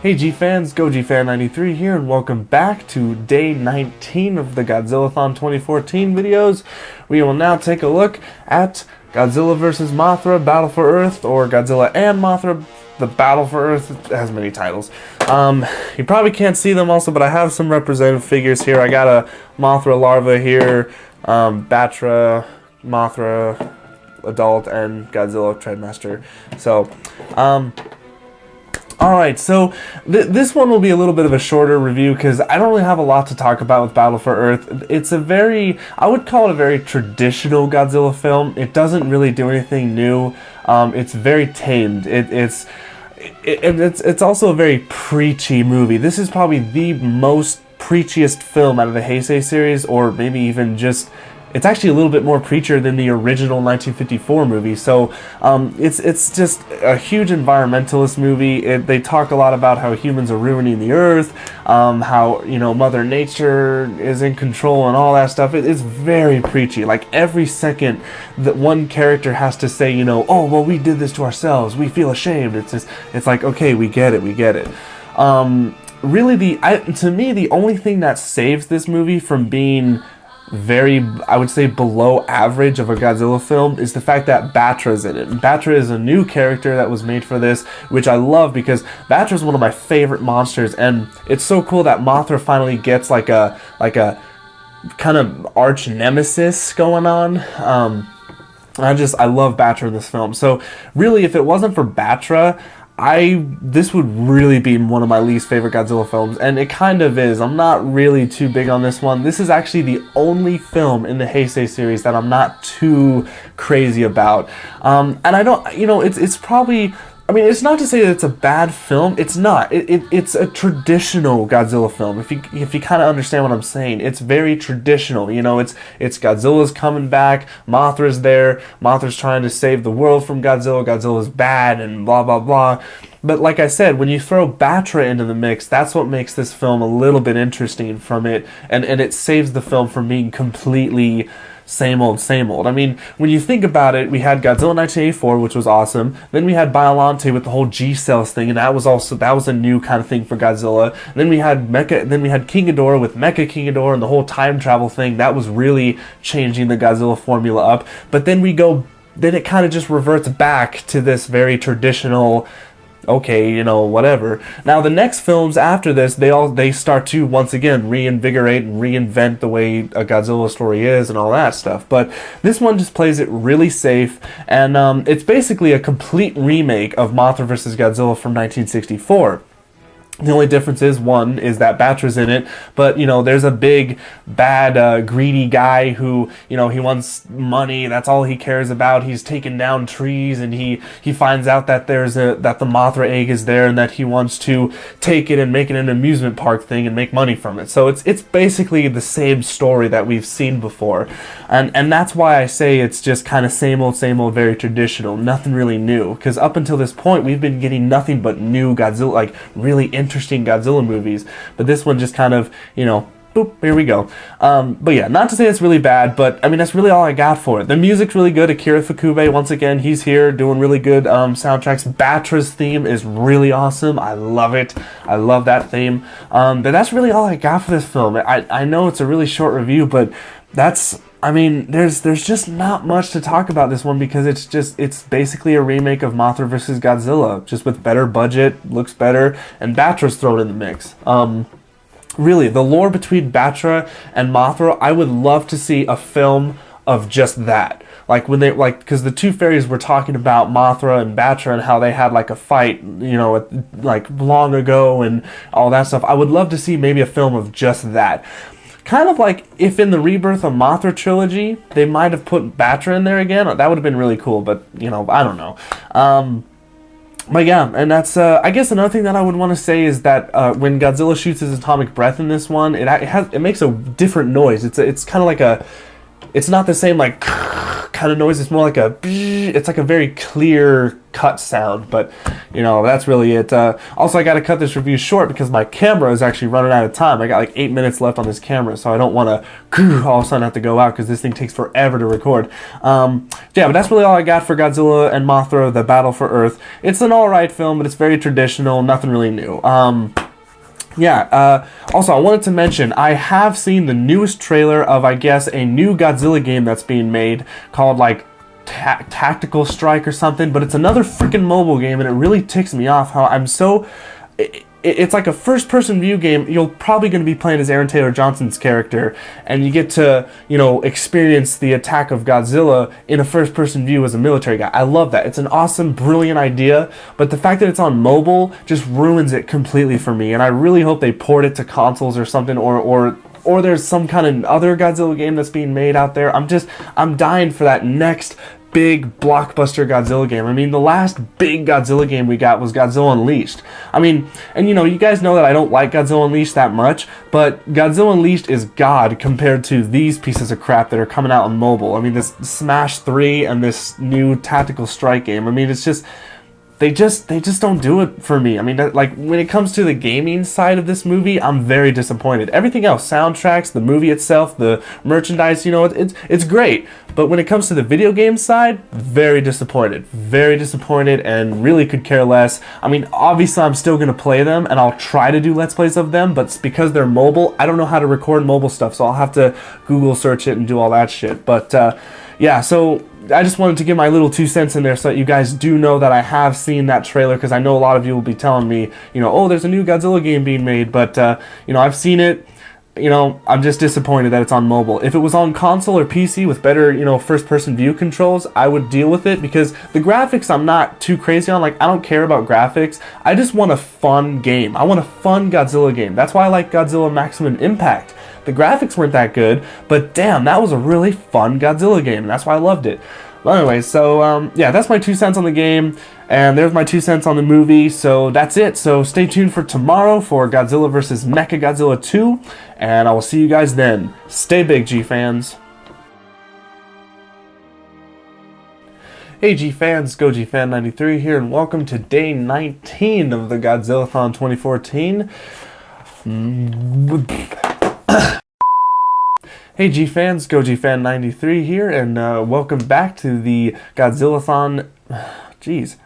Hey G-Fans, GojiFan93 here, and welcome back to day 19 of the Godzilla-thon 2014 videos. We will now take a look at Godzilla vs. Mothra, Battle for Earth, or Godzilla and Mothra, the Battle for Earth. It has many titles. You probably can't see them also, but I have some representative figures here. I got a Mothra larva here, Batra, Mothra, adult, and Godzilla Treadmaster. So, alright, so this one will be a little bit of a shorter review because I don't really have a lot to talk about with Battle for Earth. It's a very, I would call it a very traditional Godzilla film. It doesn't really do anything new. It's very tamed. It's also a very preachy movie. This is probably the most preachiest film out of the Heisei series, or maybe even just, it's actually a little bit more preacher than the original 1954 movie. So it's just a huge environmentalist movie. They talk a lot about how humans are ruining the earth, how, you know, Mother Nature is in control and all that stuff. It's very preachy. Like every second that one character has to say, you know, oh, well, we did this to ourselves, we feel ashamed. It's like, okay, we get it. Really, to me, the only thing that saves this movie from being very, I would say, below average of a Godzilla film is the fact that Batra's in it. Batra is a new character that was made for this, which I love because Batra's one of my favorite monsters, and it's so cool that Mothra finally gets like a kind of arch nemesis going on. I love Batra in this film. So really, if it wasn't for Batra, this would really be one of my least favorite Godzilla films, and it kind of is. I'm not really too big on this one. This is actually the only film in the Heisei series that I'm not too crazy about. And I don't, you know, it's probably, I mean, it's not to say that it's a bad film. It's not. It's a traditional Godzilla film. If you kind of understand what I'm saying, it's very traditional. You know, it's Godzilla's coming back. Mothra's there. Mothra's trying to save the world from Godzilla. Godzilla's bad and blah blah blah. But like I said, when you throw Batra into the mix, that's what makes this film a little bit interesting from it, and it saves the film from being completely same old, same old. I mean, when you think about it, we had Godzilla 1984, which was awesome. Then we had Biollante with the whole G-Cells thing, and that was a new kind of thing for Godzilla. And then we had King Ghidorah with Mecha King Ghidorah and the whole time travel thing. That was really changing the Godzilla formula up. But then it kind of just reverts back to this very traditional, okay, you know, whatever. Now the next films after this, they start to once again reinvigorate and reinvent the way a Godzilla story is and all that stuff. But this one just plays it really safe, and it's basically a complete remake of Mothra vs. Godzilla from 1964. The only difference is, one, is that Batra's in it, but, you know, there's a big, bad, greedy guy who, you know, he wants money, that's all he cares about. He's taking down trees, and he finds out that that the Mothra egg is there, and that he wants to take it and make it an amusement park thing and make money from it. So it's basically the same story that we've seen before, and that's why I say it's just kind of same old, very traditional, nothing really new, because up until this point, we've been getting nothing but new Godzilla, like, really interesting Godzilla movies, but this one just kind of, you know, boop, here we go. But yeah, not to say it's really bad, but I mean, that's really all I got for it. The music's really good. Akira Fukube, once again, he's here doing really good soundtracks. Batra's theme is really awesome. I love it. I love that theme. But that's really all I got for this film. I know it's a really short review, but I mean, there's just not much to talk about this one, because it's basically a remake of Mothra vs. Godzilla, just with better budget, looks better, and Batra's thrown in the mix. Really, the lore between Batra and Mothra, I would love to see a film of just that. Like when because the two fairies were talking about Mothra and Batra and how they had like a fight, you know, like long ago and all that stuff. I would love to see maybe a film of just that. Kind of like if in the Rebirth of Mothra trilogy, they might have put Batra in there again. That would have been really cool, but, you know, I don't know. But yeah, and that's, I guess another thing that I would want to say is that when Godzilla shoots his atomic breath in this one, it makes a different noise. It's kind of like it's not the same, like, kind of noise. It's more like a, it's like a very clear cut sound, but you know, that's really it. Also, I got to cut this review short because my camera is actually running out of time. I got like 8 minutes left on this camera, so I don't want to all of a sudden have to go out because this thing takes forever to record. Yeah, but that's really all I got for Godzilla and Mothra, The Battle for Earth. It's an alright film, but it's very traditional, nothing really new. Also, I wanted to mention, I have seen the newest trailer of, I guess, a new Godzilla game that's being made called, like, Tactical Strike or something, but it's another freaking mobile game, and it really ticks me off how I'm so... It's like a first-person view game. You're probably going to be playing as Aaron Taylor Johnson's character, and you get to, you know, experience the attack of Godzilla in a first-person view as a military guy. I love that. It's an awesome, brilliant idea, but the fact that it's on mobile just ruins it completely for me, and I really hope they port it to consoles or something, or there's some kind of other Godzilla game that's being made out there. I'm dying for that next big blockbuster Godzilla game. I mean, the last big Godzilla game we got was Godzilla Unleashed. I mean, and you know, you guys know that I don't like Godzilla Unleashed that much, but Godzilla Unleashed is God compared to these pieces of crap that are coming out on mobile. I mean, this Smash 3 and this new Tactical Strike game. I mean, it's just... They just don't do it for me. I mean, like, when it comes to the gaming side of this movie, I'm very disappointed. Everything else, soundtracks, the movie itself, the merchandise, you know, it's great. But when it comes to the video game side, very disappointed. Very disappointed and really could care less. I mean, obviously I'm still going to play them and I'll try to do Let's Plays of them, but because they're mobile, I don't know how to record mobile stuff, so I'll have to Google search it and do all that shit. But, yeah, so... I just wanted to give my little 2 cents in there so that you guys do know that I have seen that trailer, because I know a lot of you will be telling me, you know, oh, there's a new Godzilla game being made, but, you know, I've seen it. You know, I'm just disappointed that it's on mobile. If it was on console or PC with better, you know, first-person view controls, I would deal with it, because the graphics I'm not too crazy on. Like, I don't care about graphics. I just want a fun game. I want a fun Godzilla game. That's why I like Godzilla Maximum Impact. The graphics weren't that good, but damn, that was a really fun Godzilla game, and that's why I loved it. But anyway, so, yeah, that's my 2 cents on the game, and there's my 2 cents on the movie, so that's it. So stay tuned for tomorrow for Godzilla vs. Mechagodzilla 2, and I will see you guys then. Stay big, G-fans. Hey G-fans, GojiFan93 here, and welcome to day 19 of the Godzilla-thon 2014. Hey G-fans, GojiFan93 here, and welcome back to the Godzilla-thon... Jeez.